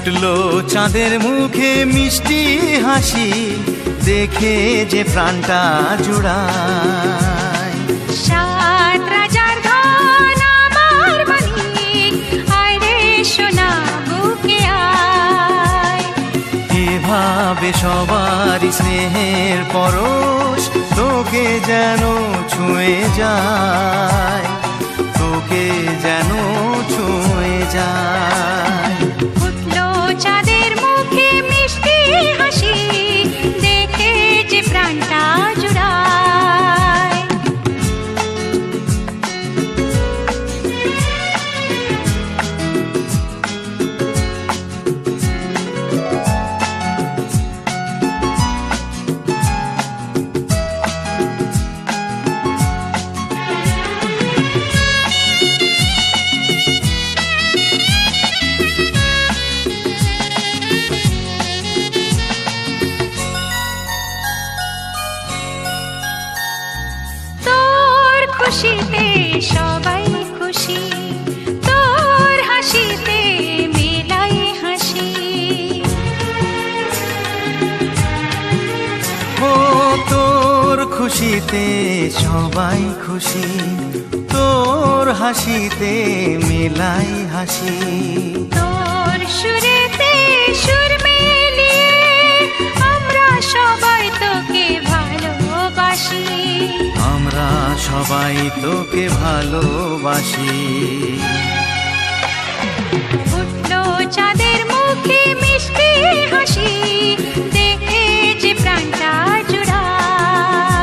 ফুটলো চাঁদের মুখে মিষ্টি হাসি, দেখে যে প্রাণটা জুড়ায়। সাত রাজার ধন আমার মালিক, আয় রে সোনা বুকে আয়। এভাবে সবারই স্নেহের পরশ তোকে যেন ছুঁয়ে যায়, তোকে যেন ছুঁয়ে যায়। ফুটলো চাঁদের মুখে মিষ্টি হাসি, দেখে যে প্রাণটা জুড়ায়। খুশিতে সবাই খুশি, তোর হাসিতে মেলাই হাসি। ও তোর খুশিতে সবাই খুশি, তোর হাসিতে মেলাই হাসি। তোর সুরেতে সুর মিলিয়ে আমরা সবাই তোকে ভালোবাসি, আমরা সবাই তোকে ভালোবাসি। ফুটলো চাঁদের মুখে মিষ্টি হাসি,